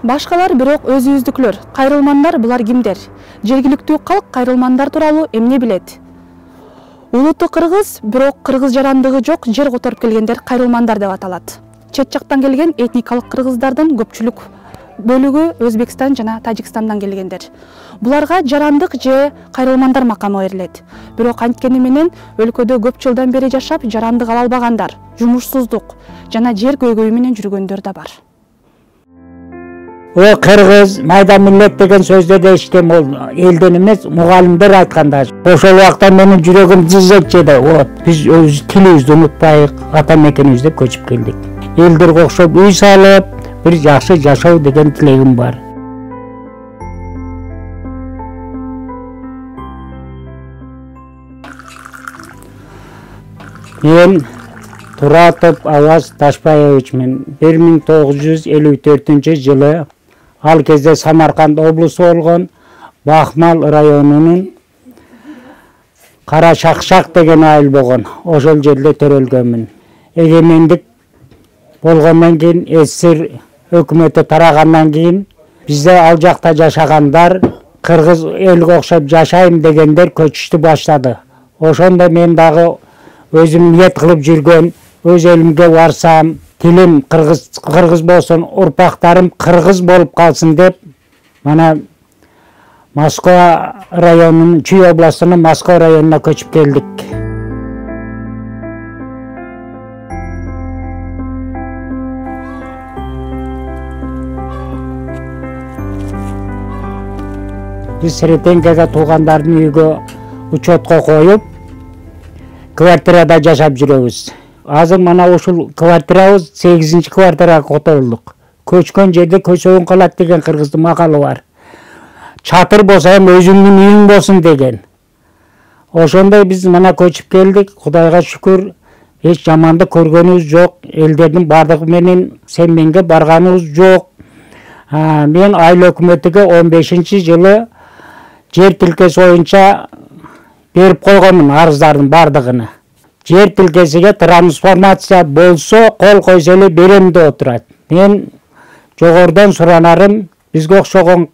Башкалар бирок өзүбүздүкүлөр. Кайрылмандар булар кимдер? Жергиликтүү калк кайрылмандар тууралуу эмне билет? Улутту кыргыз, бирок кыргыз жарандыгы жок жер которуп келгендер кайрылмандар деп аталат. Чет жактан келген этникалык кыргыздардын көпчүлүк бөлүгү Өзбекстан жана Тажикстандан келгендер. Буларга жарандык же кайрылмандар макамы берилет. Бирок анткени менен өлкөдө көп жылдан бери жашап жарандык ала албагандар, жумушсуздук жана жер көйгөйү менен жүргөндөр да бар. О кыргыз, майда милlet деген сөздөрдө эчтем ол элден эмес, мугалимдер айтканда. Ошол убакта менин жүрөгүм зыз этчеди. Биз өз тилибизди унутпайык, ата мекенибизде көчүп келдик. Элдерге окшоп үй салып, bir жакшы жашоо деген тилегим бар. Мен Туратов Аваз Ташбаевичмин. 1954 жылы ал кезде Самарканд облусу болгон Бахмал районунун Кара Шакшак деген айыл болгон. Ошол жерде төрөлгөнмүн. Эгемендик болгондон кийин СССР өкмөтү тарагандан кийин бизде ал жакта жашагандар кыргыз элге окшоп жашайм дегендер көчүштү баштады. Ошондо мен дагы өзүм ниет кылып жүргөн, өз элимге барсам, тилим кыргыз болсун, урпактарым кыргыз болуп калсын деп, мана Москва районунун, Чүй областынын Москва районуна көчүп келдик. Biz Сретенкеге туугандардын үйгө учетко коюп, квартирада жашап жүрөбүз. Азыр мана ушул квартирабыз 8-чи квартирага которулдук. Көчкөн жерде көчөгүн калат деген кыргыздын макалы бар. Чатыр болсо эми өзүңдүн үйүң болсун деген. Ошондой биз мана көчүп келдик. Кудайга шүкүр, эч жамандык көргөнүбүз жок. Элдердин бардыгы менен семменге барганыбыз жок. Мен айыл өкмөтүгө 15-чи жылы жер тилкеси боюнча берип койгонмун арыздардын бардыгын. Жер тилкесиге трансформация болсо, кол койсо эле берем деп отурат. Мен жогорудон суранарым, бизге окшогон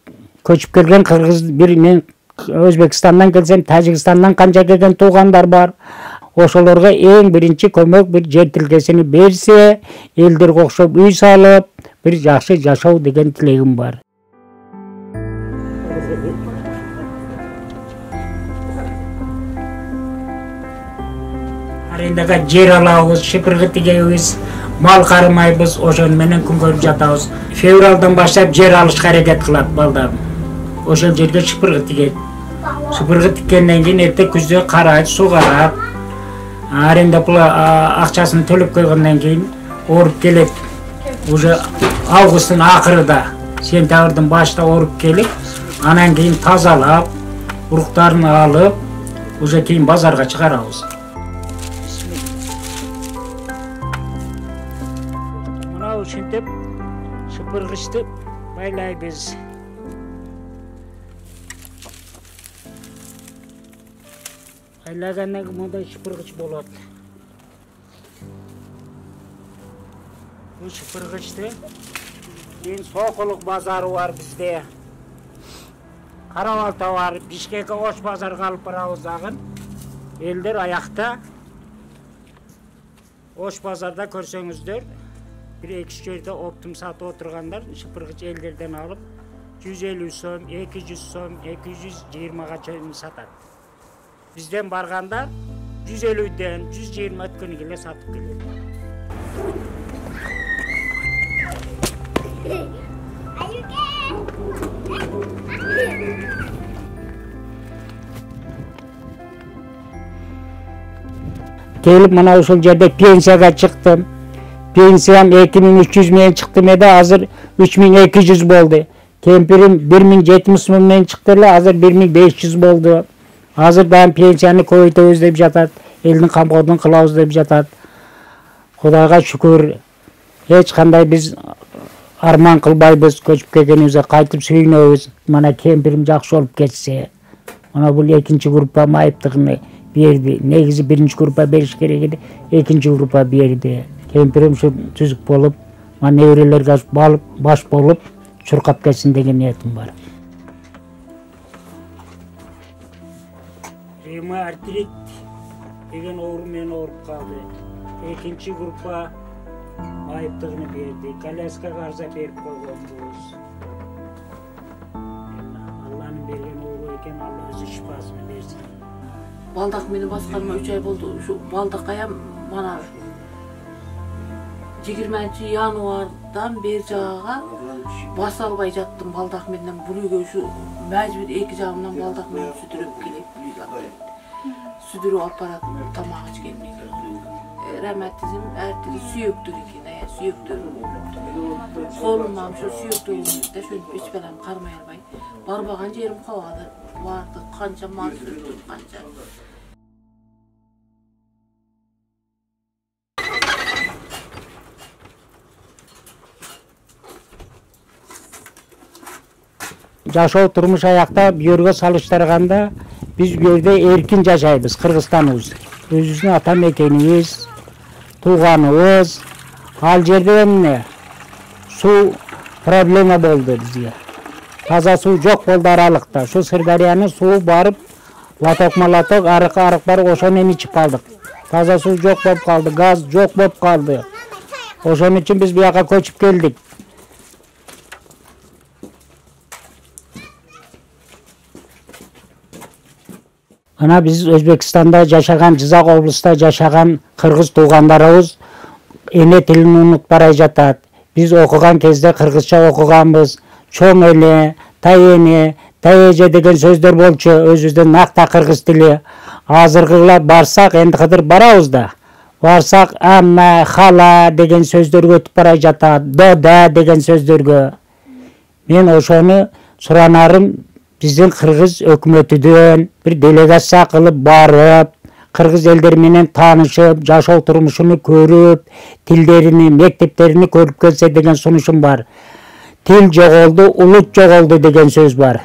көчүп келген кыргыз, мен Өзбекстандан келсем, Тажикстандан канча келген туугандар бар. Ошолорго эң биринчи көмөк бир жер тилкесини берсе, элдерге окшоп үй салып, бир жакшы жашоо деген тилегим бар. Арендага жер алабыз, шыпыргы тигебиз, мал карымайбыз, ошон менен күн көрүп жатабыз. Февралдан баштап жер алышка аракет кылат балдарым. Ошол жерге шыпыргы тигет. Шыпыргы тиккенден кийин эрте күздө карайт, сугарат. Аренда пул акчасын төлөп койгондон кийин оруп келет. Уже августтун акырында, сентябрдын башында оруп келип, анан кийин тазалап, уруктарын алып, уже кийин базарга чыгарабыз. Мына ушинтип шыпыргычты байлайбыз. Байлагандан кийин мындай шыпыргыч болот. Бул шыпыргычты кийин Сокулук базары бар бизде. Карабалта бар, Бишкекке Ош базарга алып барабыз дагы. Элдер аякта Ош базарда көрсөңүздөр, бир-эки жерде оптум сатып отургандар шыпыргыч элдерден алып 150 сом, 200 сом, 220га чейин сатат. Бизден баргандар 150ден 120 өткөнү келе сатып келет. Келип мына ушул жерде пенсияга чыктым. Пенсиям 2300 менен чыктым эди, азыр 3200 болду. Кемпирим 1070 менен чыкты эле, азыр 1500 болду. Азыр дагы пенсияны көбөйтөбүз деп жатат, элдин камкордугун кылабыз деп жатат. Кудайга шүкүр, эч кандай биз арман кылбайбыз, көчүп келгенибизге кайтып сүйүнөбүз. Мана кемпирим жакшы болуп кетсе, мана бул экинчи группа майыптыгын берди. Негизи биринчи группа бериш керек эди, экинчи группа берди. Кемпирим ушу түзүк болуп, неберелерге баш болуп чуркап кетсин деген ниетим бар. Ревматит деген оору менен ооруп калды. Экинчи группа айыптыгын берди. Коляскага арза берип койгонбуз. Алланын берген оору экен, Алла өзү шифасын берсин. Балдак мени басканыма 3 ай болду. Ушу балдакаям мана 20-январдан бери жагага баса албай жаттым балдак менен. Бул үйгө ушу мажбур эки жагымдан балдак менен сүдүрүп келип сүдүрүп алып барат, тамак ичкенмин. Ревматизм әртүрлі сүйөктөр экен, сүйөктөр. Колумдан ушу сүйөктөрүмдө шөнүп эч белем кармай албай. Барбаган жерим калбады. Барды, канча мал сүрдүм, канча. Жашоо турмуш аякта бүйөргө салыштырганда биз бүйөрдө эркин жашайбыз, Кыргызстаныбыз. Өзүбүздүн ата мекенибиз, тууганыбыз. Ал жерде эмне? Суу проблема болду бизге. Таза суу жок болду аралыкта. Ошо Сырдарыянын суу барып, латок-малаток, арык бар, ошону ичип калдык. Таза суу жок болуп калды, газ жок болуп калды. Ошон үчүн биз буяка көчүп келдик. Ана биз Өзбекстанда жашаган, Жизак облустунда жашаган кыргыз туугандарыбыз эне тилин унутпай жатат. Биз окуган кезде кыргызча окуганбыз. Чоң эле, тайене, таеже деген сөздөр болчу, өзүбүздүн накта кыргыз тили. Азыркыла барсак, энди кадыр барабыз да. Барсак амма, хала деген сөздөргө өтүп бара жатат, дода деген сөздөргө. Мен ошону суранарым, биздин кыргыз өкмөтүдөн бир делегация кылып барып, кыргыз элдери менен таанышып, жашоо турмушуну көрүп, тилдерини, мектептерини көрүп келсе деген сунушум бар. Тил жоголду, улут жоголду деген сөз бар.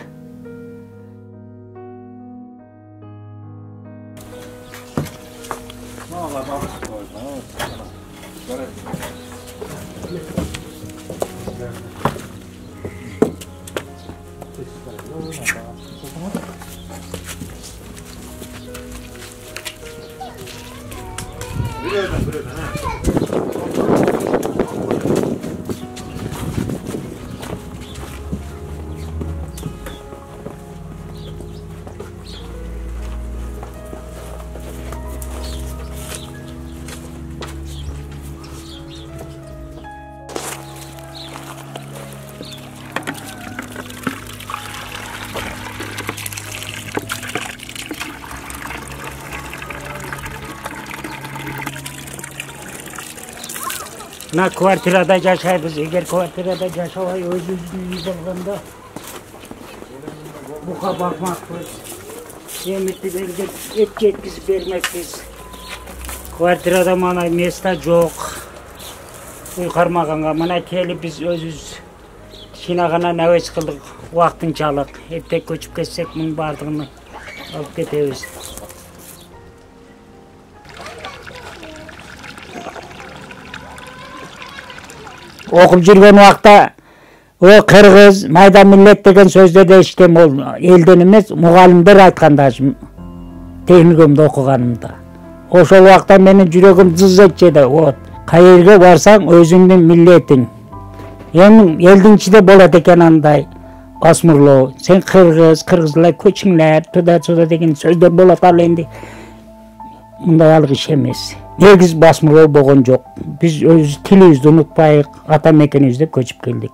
Мына квартирада жашайбыз. Эгер квартирада жашабай өзүбүздүн үй болгондо бука бакмакпыз. Эмитилерге эт жеткизип бермекпиз. Квартирада мана места жок. Үй кармаганга мына келип биз өзүбүз кичинагана навес кылдык убактынчалык. Эртең көчүп кетсек мунун бардыгын алып кетебиз. Окуп жүргөн убакта кыргыз, майда милlet деген сөздөрдү эчтем ол элден эмес, мугалимдер айтканда техникумда окуганымда. Ошол убакта менин жүрөгүм зыз этчеди. Вот, кайерге барсаң өзүңдүн миллетиң. Эми элдин ичинде болот экен андай басмырлоо. Сен кыргыз, кыргызлар көчүңлөр, туда деген сөздөр болот, ал энди мындай алгы иш эмес. Негиз басмырлоо болгон жок. Биз өз тилибизди унутпайык, ата мекенибизде көчүп келдик.